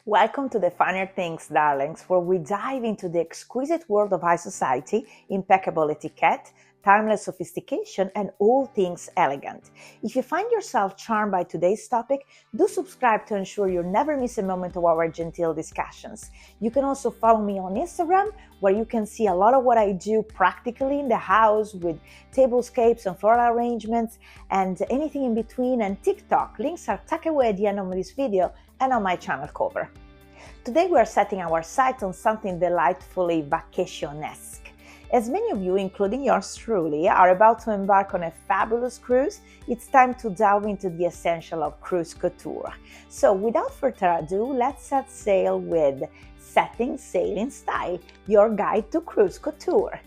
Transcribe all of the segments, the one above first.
Welcome to the Finer Things, darlings, where we dive into the exquisite world of high society, impeccable etiquette, timeless sophistication, and all things elegant. If you find yourself charmed by today's topic, do subscribe to ensure you never miss a moment of our genteel discussions. You can also follow me on Instagram, where you can see a lot of what I do practically in the house with tablescapes and floral arrangements and anything in between, and TikTok. Links are tucked away at the end of this video and on my channel cover. Today we are setting our sights on something delightfully vacationesque. As many of you, including yours truly, are about to embark on a fabulous cruise, it's time to delve into the essential of cruise couture. So without further ado, let's set sail with Setting Sail in Style, your guide to cruise couture.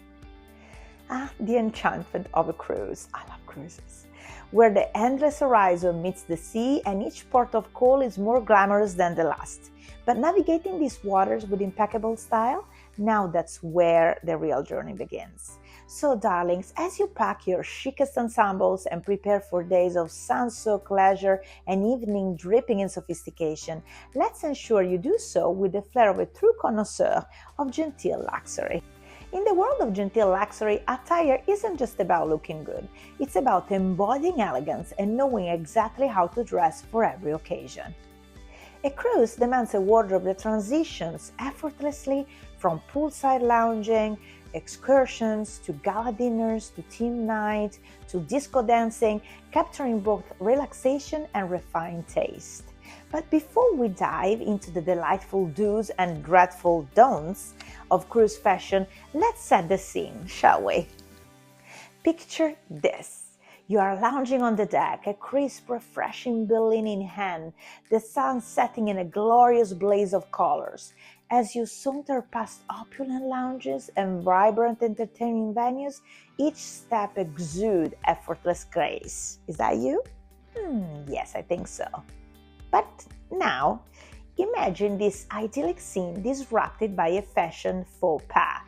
The enchantment of a cruise. I love cruises. Where the endless horizon meets the sea and each port of call is more glamorous than the last. But navigating these waters with impeccable style, now that's where the real journey begins. So darlings, as you pack your chicest ensembles and prepare for days of sun-soaked leisure and evening dripping in sophistication, let's ensure you do so with the flair of a true connoisseur of genteel luxury. In the world of genteel luxury, attire isn't just about looking good. It's about embodying elegance and knowing exactly how to dress for every occasion. A cruise demands a wardrobe that transitions effortlessly from poolside lounging, excursions, to gala dinners, to theme night, to disco dancing, capturing both relaxation and refined taste. But before we dive into the delightful do's and dreadful don'ts of cruise fashion, let's set the scene, shall we? Picture this. You are lounging on the deck, a crisp, refreshing bilin in hand, the sun setting in a glorious blaze of colors. As you saunter past opulent lounges and vibrant entertaining venues, each step exudes effortless grace. Is that you? Yes, I think so. But now, imagine this idyllic scene disrupted by a fashion faux pas.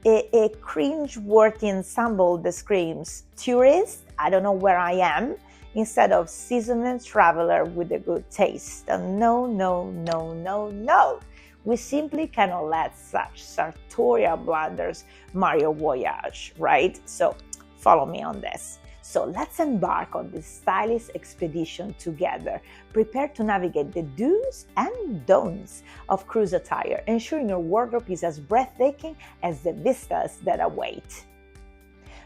A cringe-worthy ensemble that screams, "Tourist, I don't know where I am," instead of seasoned traveler with a good taste. And no. We simply cannot let such sartorial blunders mar your voyage, right? So follow me on this. So let's embark on this stylish expedition together, prepared to navigate the do's and don'ts of cruise attire, ensuring your wardrobe is as breathtaking as the vistas that await.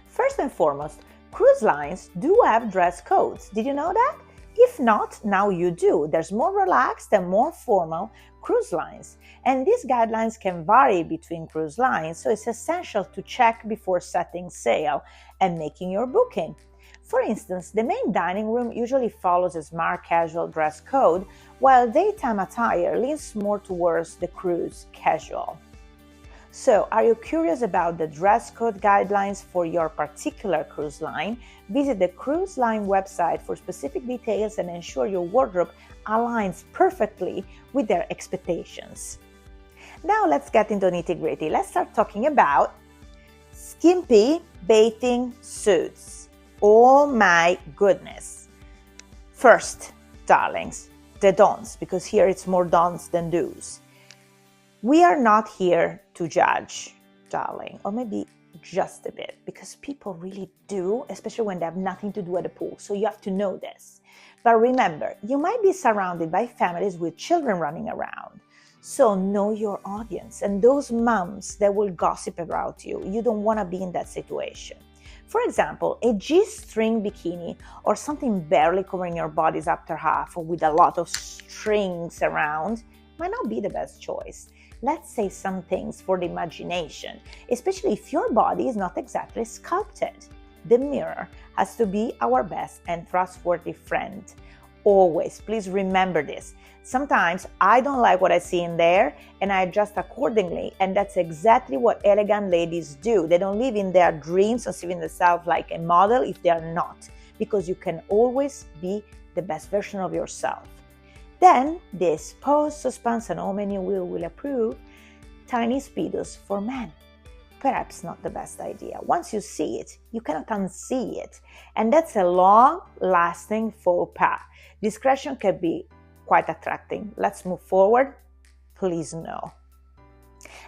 First and foremost, cruise lines do have dress codes. Did you know that? If not, now you do. There's more relaxed and more formal cruise lines. And these guidelines can vary between cruise lines, so it's essential to check before setting sail and making your booking. For instance, the main dining room usually follows a smart casual dress code, while daytime attire leans more towards the cruise casual. So, are you curious about the dress code guidelines for your particular cruise line? Visit the cruise line website for specific details and ensure your wardrobe aligns perfectly with their expectations. Now let's get into nitty-gritty. Let's start talking about skimpy bathing suits. Oh my goodness. First, darlings, the don'ts, because here it's more don'ts than do's. We are not here to judge, darling, or maybe just a bit, because people really do, especially when they have nothing to do at the pool. So you have to know this. But remember, you might be surrounded by families with children running around. So know your audience and those moms that will gossip about you. You don't want to be in that situation. For example, a G-string bikini or something barely covering your body's upper half or with a lot of strings around might not be the best choice. Let's say some things for the imagination, especially if your body is not exactly sculpted. The mirror has to be our best and trustworthy friend. Always, please remember this. Sometimes I don't like what I see in there and I adjust accordingly, and that's exactly what elegant ladies do. They don't live in their dreams of seeing themselves like a model if they are not, because you can always be the best version of yourself. Then, this pose, suspense, and all many will approve, tiny speedos for men. Perhaps not the best idea. Once you see it, you cannot unsee it. And that's a long-lasting faux pas. Discretion can be quite attracting. Let's move forward. please no.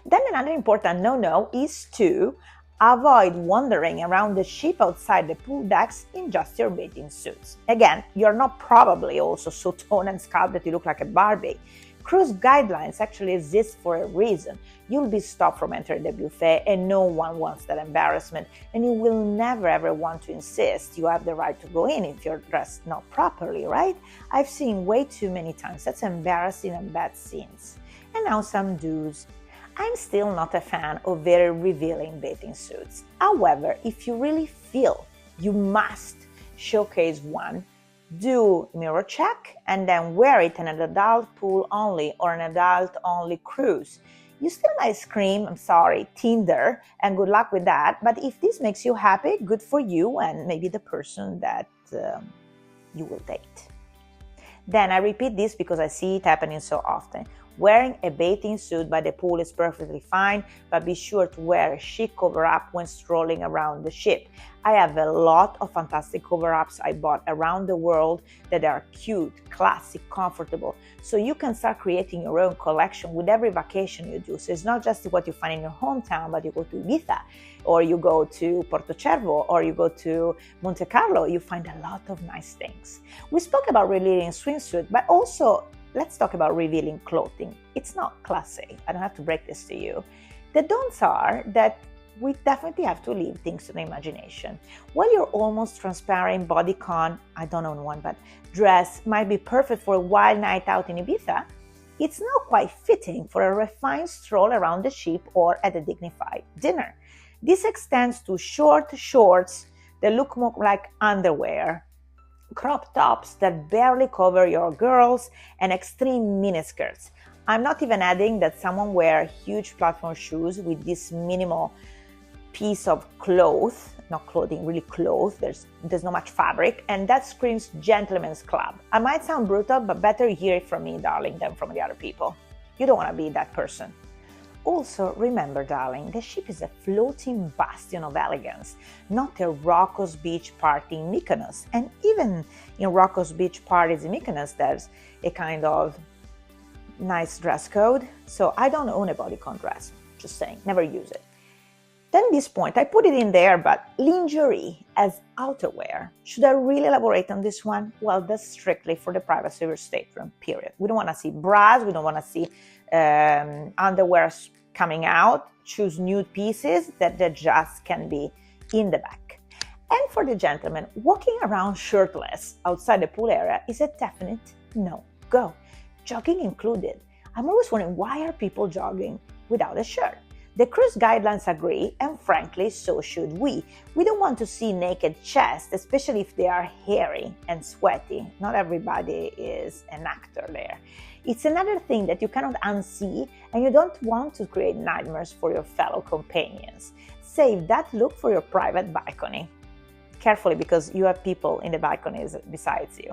Then another important no-no is to avoid wandering around the ship outside the pool decks in just your bathing suits. Again, you're not probably also so toned and sculpted that you look like a Barbie. Cruise guidelines actually exist for a reason. You'll be stopped from entering the buffet and no one wants that embarrassment, and you will never ever want to insist you have the right to go in if you're dressed not properly, right? I've seen way too many times. That's embarrassing and bad scenes. And now some do's. I'm still not a fan of very revealing bathing suits. However, if you really feel you must showcase one, do mirror check and then wear it in an adult pool only or an adult only cruise. You still might scream, I'm sorry, Tinder, and good luck with that. But if this makes you happy, good for you and maybe the person that you will date. Then I repeat this because I see it happening so often. Wearing a bathing suit by the pool is perfectly fine, but be sure to wear a chic cover-up when strolling around the ship. I have a lot of fantastic cover-ups I bought around the world that are cute, classic, comfortable. So you can start creating your own collection with every vacation you do. So it's not just what you find in your hometown, but you go to Ibiza, or you go to Porto Cervo, or you go to Monte Carlo, you find a lot of nice things. We spoke about revealing swimsuit, but also let's talk about revealing clothing. It's not classy. I don't have to break this to you. The don'ts are that we definitely have to leave things to the imagination. While your almost transparent bodycon, I don't own one, but dress might be perfect for a wild night out in Ibiza, it's not quite fitting for a refined stroll around the ship or at a dignified dinner. This extends to short shorts that look more like underwear, crop tops that barely cover your girls, and extreme miniskirts. I'm not even adding that someone wear huge platform shoes with this minimal piece of cloth, not clothing, really cloth, there's not much fabric, and that screams gentleman's club. I might sound brutal, but better hear it from me, darling, than from the other people. You don't want to be that person. Also, remember, darling, the ship is a floating bastion of elegance, not a raucous beach party in Mykonos. And even in raucous beach parties in Mykonos, there's a kind of nice dress code. So I don't own a bodycon dress, just saying, never use it. Then at this point, I put it in there, but lingerie as outerwear. Should I really elaborate on this one? Well, that's strictly for the privacy of your stateroom, period. We don't want to see bras, we don't want to see underwear coming out. Choose nude pieces that just can be in the back. And for the gentlemen, walking around shirtless outside the pool area is a definite no-go, jogging included. I'm always wondering, why are people jogging without a shirt? The cruise guidelines agree, and frankly, so should we. We don't want to see naked chests, especially if they are hairy and sweaty. Not everybody is an actor there. It's another thing that you cannot unsee, and you don't want to create nightmares for your fellow companions. Save that look for your private balcony. Carefully, because you have people in the balconies besides you.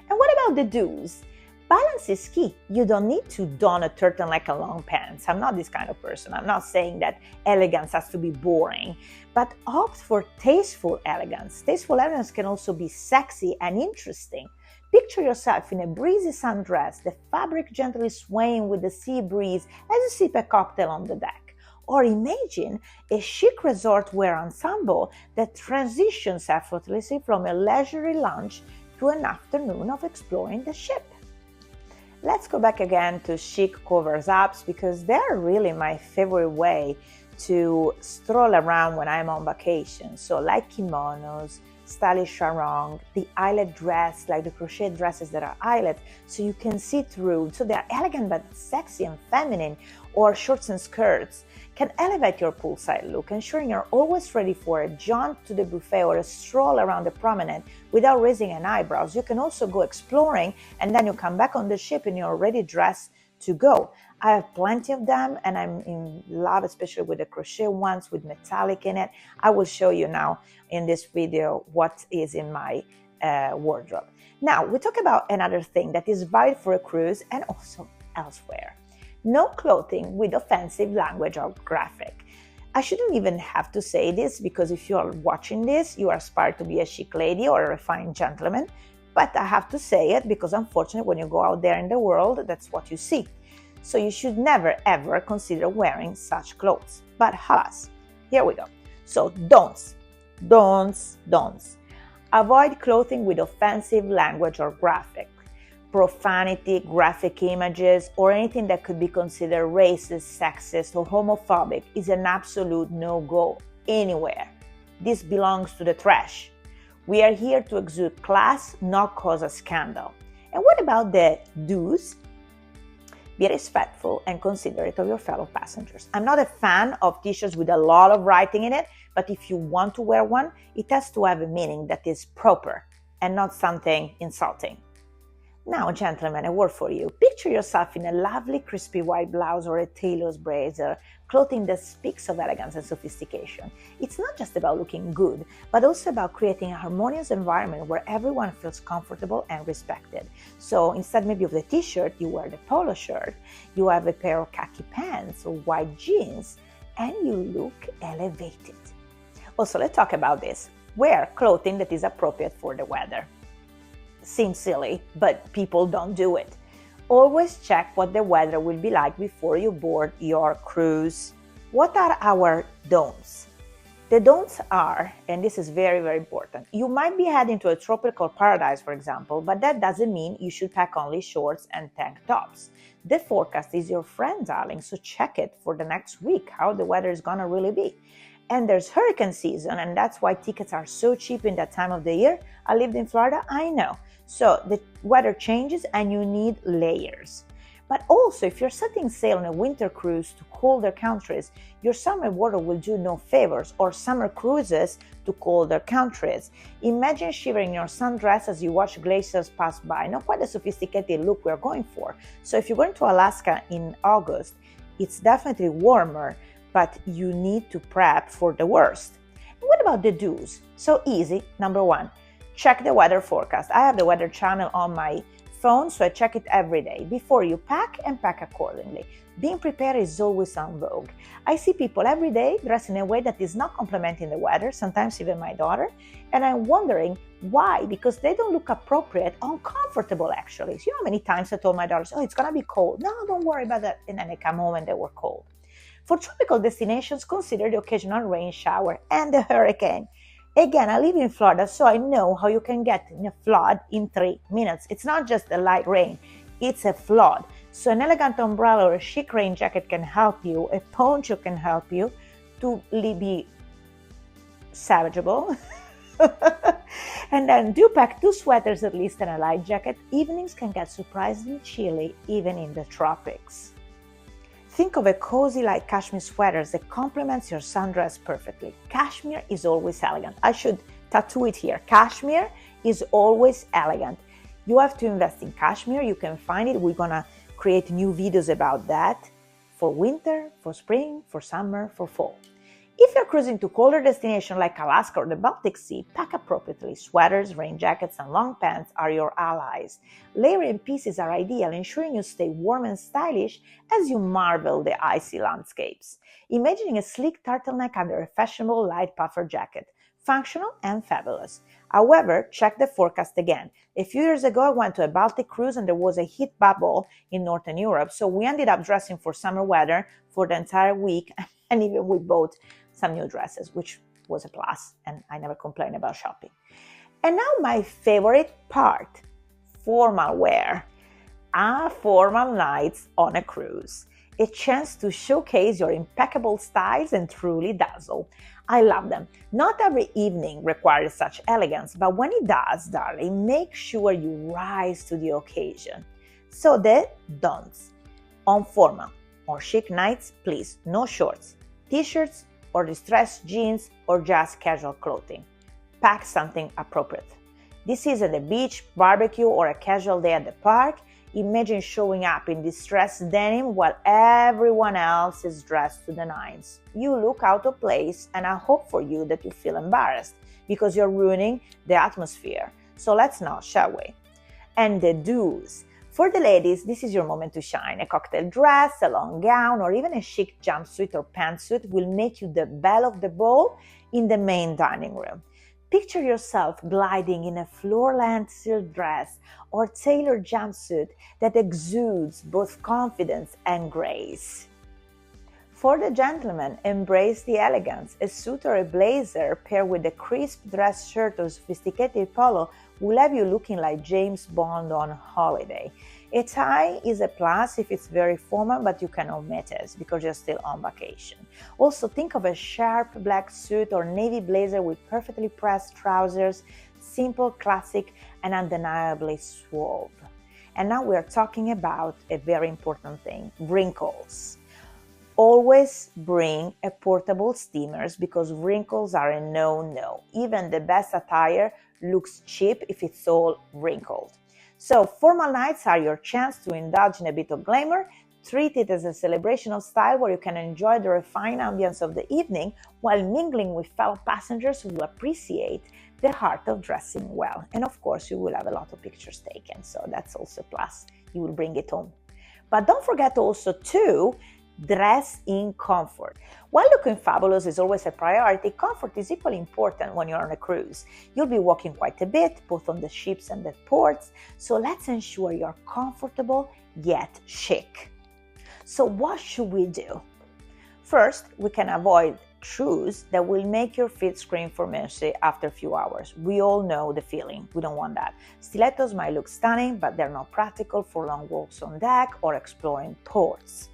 And what about the do's? Balance is key. You don't need to don a turtleneck and long pants. I'm not this kind of person. I'm not saying that elegance has to be boring, but opt for tasteful elegance. Tasteful elegance can also be sexy and interesting. Picture yourself in a breezy sundress, the fabric gently swaying with the sea breeze as you sip a cocktail on the deck. Or imagine a chic resort wear ensemble that transitions effortlessly from a leisurely lunch to an afternoon of exploring the ship. Let's go back again to chic covers-ups because they're really my favorite way to stroll around when I'm on vacation. So like kimonos, stylish sarong, the eyelet dress, like the crochet dresses that are eyelet, so you can see through. So they're elegant but sexy and feminine, or shorts and skirts can elevate your poolside look, ensuring you're always ready for a jaunt to the buffet or a stroll around the promenade without raising an eyebrows. You can also go exploring and then you come back on the ship and you're already dressed to go. I have plenty of them and I'm in love, especially with the crochet ones with metallic in it. I will show you now in this video what is in my wardrobe. Now, we talk about another thing that is valid for a cruise and also elsewhere. No clothing with offensive language or graphic. I shouldn't even have to say this because if you are watching this, you aspire to be a chic lady or a refined gentleman, but I have to say it because unfortunately when you go out there in the world, that's what you see. so you should never ever consider wearing such clothes. But halas, here we go. So don'ts. Avoid clothing with offensive language or graphic. Profanity, graphic images, or anything that could be considered racist, sexist, or homophobic is an absolute no-go anywhere. This belongs to the trash. We are here to exude class, not cause a scandal. And what about the do's? Be respectful and considerate of your fellow passengers. I'm not a fan of t-shirts with a lot of writing in it, but if you want to wear one, it has to have a meaning that is proper and not something insulting. Now, gentlemen, a word for you. Picture yourself in a lovely crispy white blouse or a tailor's blazer, clothing that speaks of elegance and sophistication. It's not just about looking good, but also about creating a harmonious environment where everyone feels comfortable and respected. So instead maybe of the t-shirt, you wear the polo shirt, you have a pair of khaki pants or white jeans, and you look elevated. Also, let's talk about this. Wear clothing that is appropriate for the weather. Seems silly, but people don't do it. Always check what the weather will be like before you board your cruise. What are our don'ts? The don'ts are, and this is very, very important, you might be heading to a tropical paradise, for example, but that doesn't mean you should pack only shorts and tank tops. The forecast is your friend, darling, so check it for the next week, how the weather is gonna really be. And there's hurricane season, and that's why tickets are so cheap in that time of the year. I lived in Florida, I know. So the weather changes and you need layers. But also, if you're setting sail on a winter cruise to colder countries, your summer wardrobe will do no favors, or summer cruises to colder countries. Imagine shivering your sundress as you watch glaciers pass by. Not quite the sophisticated look we're going for. So if you're going to Alaska in August, it's definitely warmer, but you need to prep for the worst. And what about the do's? So easy. Number one, check the weather forecast. I have the weather channel on my phone, so I check it every day. Before you pack, and pack accordingly. Being prepared is always on vogue. I see people every day dressed in a way that is not complementing the weather, sometimes even my daughter, and I'm wondering why, because they don't look appropriate, uncomfortable actually. So you know how many times I told my daughters, oh, it's gonna be cold. No, don't worry about that. And then they come home and they were cold. For tropical destinations, consider the occasional rain shower and the hurricane. Again, I live in Florida, so I know how you can get in a flood in 3 minutes. It's not just a light rain, it's a flood. So an elegant umbrella or a chic rain jacket can help you, a poncho can help you to be savageable. And then do pack 2 sweaters at least and a light jacket. Evenings can get surprisingly chilly even in the tropics. Think of a cozy light cashmere sweater that complements your sundress perfectly. Cashmere is always elegant. I should tattoo it here. Cashmere is always elegant. You have to invest in cashmere. You can find it. We're gonna create new videos about that for winter, for spring, for summer, for fall. If you're cruising to colder destinations like Alaska or the Baltic Sea, pack appropriately. Sweaters, rain jackets, and long pants are your allies. Layering pieces are ideal, ensuring you stay warm and stylish as you marvel the icy landscapes. Imagining a sleek turtleneck under a fashionable light puffer jacket. Functional and fabulous. However, check the forecast again. A few years ago, I went to a Baltic cruise and there was a heat bubble in Northern Europe, so we ended up dressing for summer weather for the entire week, and even we bought some new dresses, which was a plus, and I never complain about shopping. And now my favorite part, formal wear. Formal nights on a cruise. A chance to showcase your impeccable styles and truly dazzle. I love them. Not every evening requires such elegance, but when it does, darling, make sure you rise to the occasion. So the don'ts. On formal or chic nights, please, no shorts, t-shirts, or distressed jeans, or just casual clothing. Pack something appropriate. This isn't a beach, barbecue, or a casual day at the park. Imagine showing up in distressed denim while everyone else is dressed to the nines. You look out of place, and I hope for you that you feel embarrassed because you're ruining the atmosphere. So let's not, shall we? And the do's. For the ladies, this is your moment to shine. A cocktail dress, a long gown, or even a chic jumpsuit or pantsuit will make you the belle of the ball in the main dining room. Picture yourself gliding in a floor-length silk dress or tailored jumpsuit that exudes both confidence and grace. For the gentleman, embrace the elegance. A suit or a blazer paired with a crisp dress shirt or sophisticated polo will have you looking like James Bond on holiday. A tie is a plus if it's very formal, but you can omit it because you're still on vacation. Also, think of a sharp black suit or navy blazer with perfectly pressed trousers, simple, classic, and undeniably suave. And now we're talking about a very important thing, wrinkles. Always bring a portable steamers because wrinkles are a no-no. Even the best attire looks cheap if it's all wrinkled. So formal nights are your chance to indulge in a bit of glamour. Treat it as a celebration of style where you can enjoy the refined ambience of the evening while mingling with fellow passengers who appreciate the art of dressing well. And of course, you will have a lot of pictures taken, so that's also a plus. You will bring it home. But don't forget also to dress in comfort. While looking fabulous is always a priority, comfort is equally important when you're on a cruise. You'll be walking quite a bit, both on the ships and the ports, so let's ensure you're comfortable yet chic. So what should we do? First, we can avoid shoes that will make your feet scream for mercy after a few hours. We all know the feeling. We don't want that. Stilettos might look stunning, but they're not practical for long walks on deck or exploring ports.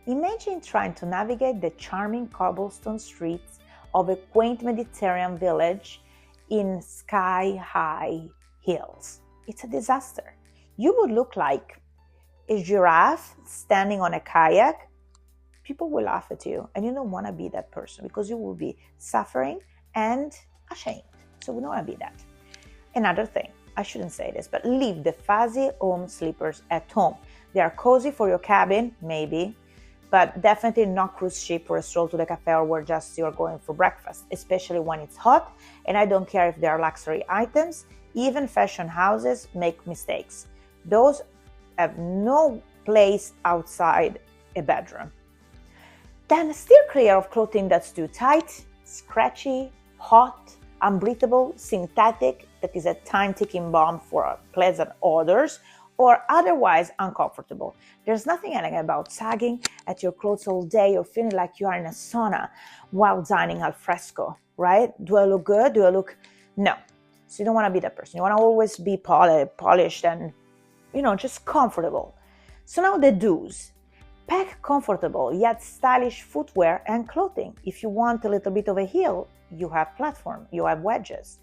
Imagine trying to navigate the charming cobblestone streets of a quaint Mediterranean village in sky-high hills. It's a disaster. You would look like a giraffe standing on a kayak. People will laugh at you, and you don't want to be that person because you will be suffering and ashamed. So we don't want to be that. Another thing, I shouldn't say this, but leave the fuzzy home slippers at home. They are cozy for your cabin, maybe, but definitely not cruise ship or a stroll to the cafe or where just you're going for breakfast, especially when it's hot. And I don't care if they are luxury items, even fashion houses make mistakes. Those have no place outside a bedroom. Then steer clear of clothing that's too tight, scratchy, hot, unbreathable, synthetic, that is a time-ticking bomb for pleasant odors, or otherwise uncomfortable. There's nothing elegant about sagging at your clothes all day or feeling like you are in a sauna while dining al fresco, right? Do I look good? Do I look... No. So you don't want to be that person. You want to always be polished and, just comfortable. So now the do's. Pack comfortable yet stylish footwear and clothing. If you want a little bit of a heel, you have platform, you have wedges.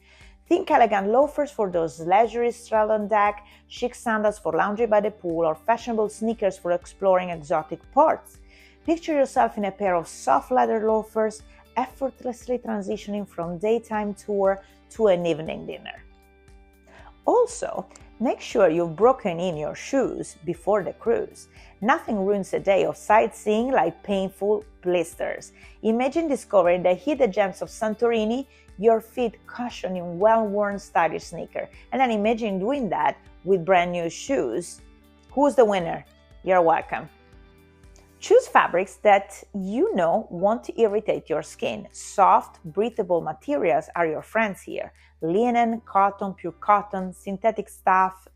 Think elegant loafers for those leisurely stroll on deck, chic sandals for lounging by the pool, or fashionable sneakers for exploring exotic ports. Picture yourself in a pair of soft leather loafers, effortlessly transitioning from daytime tour to an evening dinner. Also, make sure you've broken in your shoes before the cruise. Nothing ruins a day of sightseeing like painful blisters. Imagine discovering the hidden gems of Santorini, your feet cushioning well-worn stylish sneaker. And then imagine doing that with brand new shoes. Who's the winner? You're welcome. Choose fabrics that won't irritate your skin. Soft, breathable materials are your friends here. Linen, cotton, pure cotton, synthetic stuff,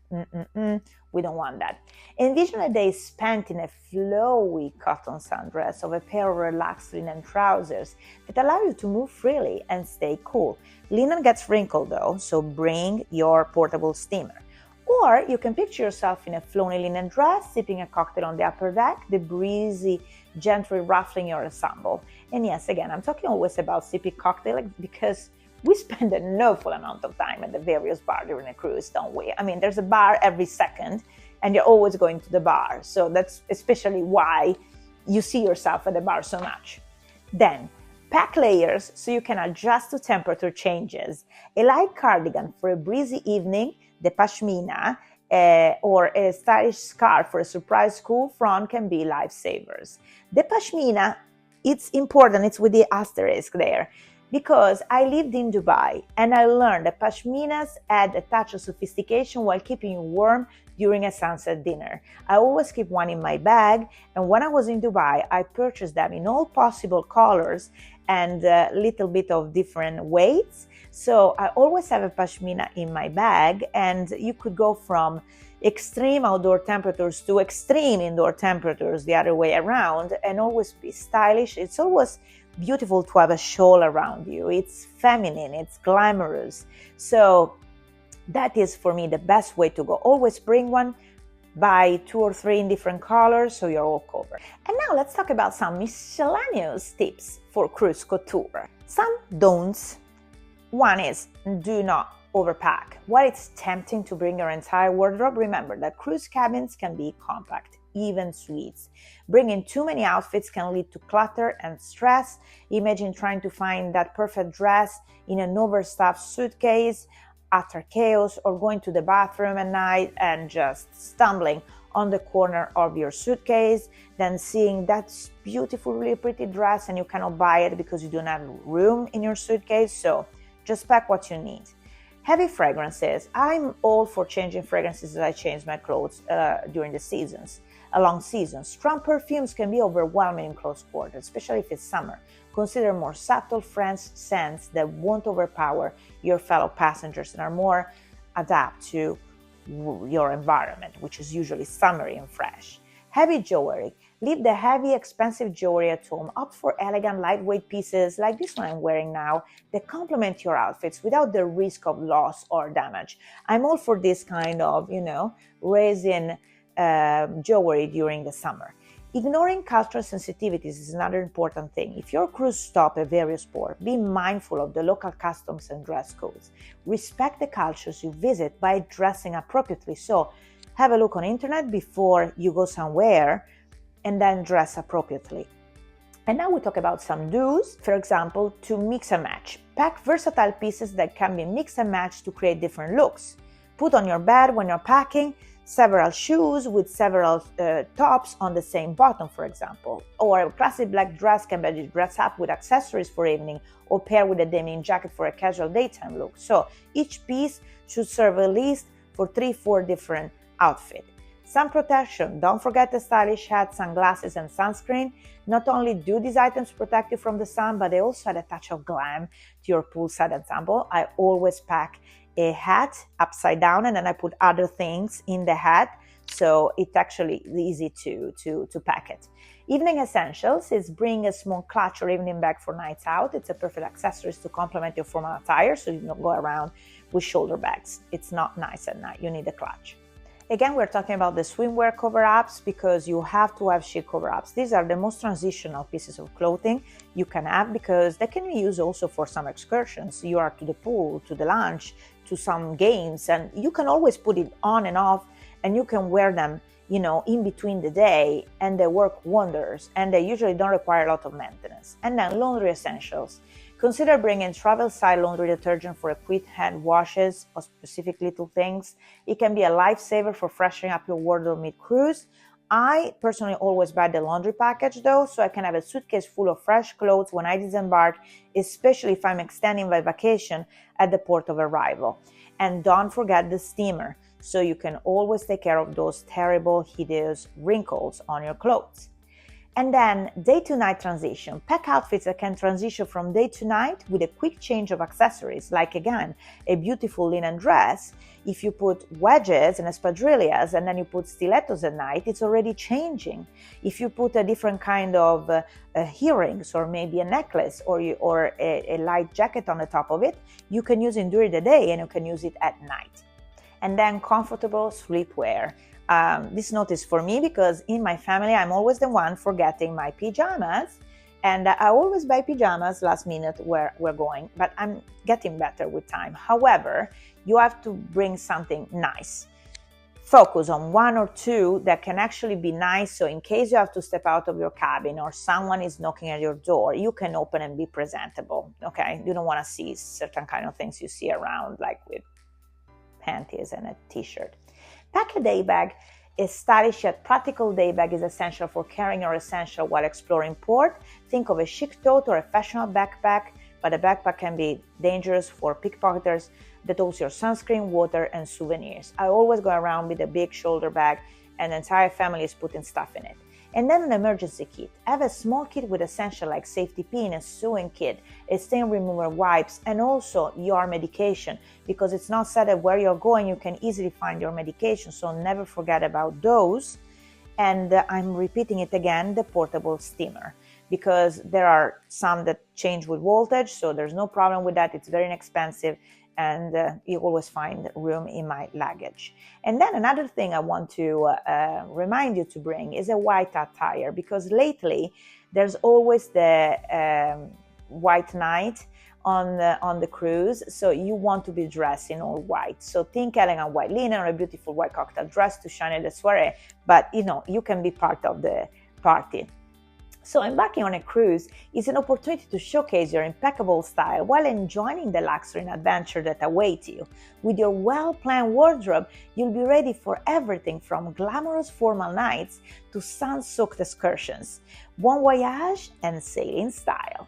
we don't want that. Envision a day spent in a flowy cotton sundress of a pair of relaxed linen trousers that allow you to move freely and stay cool. Linen gets wrinkled though, so bring your portable steamer. Or you can picture yourself in a flowy linen dress, sipping a cocktail on the upper deck, the breezy gently ruffling your ensemble. And yes, again, I'm talking always about sipping cocktail because we spend an awful amount of time at the various bars during a cruise, don't we? I mean, there's a bar every second, and you're always going to the bar. So that's especially why you see yourself at the bar so much. Then, pack layers so you can adjust to temperature changes. A light cardigan for a breezy evening, the pashmina, or a stylish scarf for a surprise cool front can be lifesavers. The pashmina, it's important, it's with the asterisk there, because I lived in Dubai and I learned that pashminas add a touch of sophistication while keeping you warm during a sunset dinner. I always keep one in my bag, and when I was in Dubai, I purchased them in all possible colors, and a little bit of different weights. So I always have a pashmina in my bag, and you could go from extreme outdoor temperatures to extreme indoor temperatures the other way around, and always be stylish. It's always beautiful to have a shawl around you. It's feminine, it's glamorous. So that is for me the best way to go. Always bring one, buy 2 or 3 in different colors, so you're all covered. And now let's talk about some miscellaneous tips for cruise couture. Some don'ts. One is, do not overpack. While it's tempting to bring your entire wardrobe, remember that cruise cabins can be compact, even suites. Bringing too many outfits can lead to clutter and stress. Imagine trying to find that perfect dress in an overstuffed suitcase, utter chaos, or going to the bathroom at night and just stumbling on the corner of your suitcase, then seeing that beautiful, really pretty dress and you cannot buy it because you don't have room in your suitcase. So just pack what you need. Heavy fragrances. I'm all for changing fragrances as I change my clothes during the seasons. Along seasons, strong perfumes can be overwhelming in close quarters, especially if it's summer. Consider more subtle French scents that won't overpower your fellow passengers and are more adapt to your environment, which is usually summery and fresh. Heavy jewelry. Leave the heavy, expensive jewelry at home. Opt for elegant, lightweight pieces like this one I'm wearing now that complement your outfits without the risk of loss or damage. I'm all for this kind of, resin jewelry during the summer. Ignoring cultural sensitivities is another important thing. If your cruise stop at various ports, be mindful of the local customs and dress codes. Respect the cultures you visit by dressing appropriately. So have a look on internet before you go somewhere and then dress appropriately. And now we talk about some do's. For example, to mix and match. Pack versatile pieces that can be mixed and matched to create different looks. Put on your bed when you're packing several shoes with several tops on the same bottom, for example. Or a classic black dress can be dressed up with accessories for evening or pair with a denim jacket for a casual daytime look. So each piece should serve at least for 3-4 different outfits. Sun protection. Don't forget the stylish hat, sunglasses, and sunscreen. Not only do these items protect you from the sun, but they also add a touch of glam to your poolside example. I always pack a hat upside down and then I put other things in the hat, so it's actually easy to pack it. Evening essentials is bring a small clutch or evening bag for nights out. It's a perfect accessory to complement your formal attire, so you don't go around with shoulder bags. It's not nice at night. You need a clutch. Again, we're talking about the swimwear cover-ups because you have to have chic cover-ups. These are the most transitional pieces of clothing you can have because they can be used also for some excursions. You are to the pool, to the lunch, to some games, and you can always put it on and off, and you can wear them, in between the day, and they work wonders, and they usually don't require a lot of maintenance. And then laundry essentials. Consider bringing travel-side laundry detergent for quick hand washes or specific little things. It can be a lifesaver for freshening up your wardrobe mid-cruise. I personally always buy the laundry package though, so I can have a suitcase full of fresh clothes when I disembark, especially if I'm extending my vacation at the port of arrival. And don't forget the steamer, so you can always take care of those terrible, hideous wrinkles on your clothes. And then day to night transition. Pack outfits that can transition from day to night with a quick change of accessories, like again, a beautiful linen dress. If you put wedges and espadrilles and then you put stilettos at night, it's already changing. If you put a different kind of earrings or maybe a necklace or a light jacket on the top of it, you can use it during the day and you can use it at night. And then comfortable sleepwear. This note is for me because in my family, I'm always the one forgetting my pajamas. And I always buy pajamas last minute where we're going, but I'm getting better with time. However, you have to bring something nice. Focus on 1 or 2 that can actually be nice. So in case you have to step out of your cabin or someone is knocking at your door, you can open and be presentable. Okay. You don't want to see certain kind of things you see around, like with panties and a t-shirt. Pack a day bag. A stylish yet practical day bag is essential for carrying your essential while exploring port. Think of a chic tote or a fashionable backpack, but a backpack can be dangerous for pickpocketers that holds your sunscreen, water, and souvenirs. I always go around with a big shoulder bag and the entire family is putting stuff in it. And then an emergency kit. Have a small kit with essentials like safety pin, a sewing kit, a stain remover wipes, and also your medication, because it's not said that where you're going you can easily find your medication, so never forget about those. And I'm repeating it again, the portable steamer, because there are some that change with voltage, so there's no problem with that. It's very inexpensive, and you always find room in my luggage. And then another thing I want to remind you to bring is a white attire, because lately there's always the white night on the cruise, so you want to be dressed in all white. So think elegant white linen or a beautiful white cocktail dress to shine at the soiree, but you can be part of the party. So embarking on a cruise is an opportunity to showcase your impeccable style while enjoying the luxury and adventure that await you. With your well-planned wardrobe, you'll be ready for everything from glamorous formal nights to sun-soaked excursions. Bon voyage and sail in style!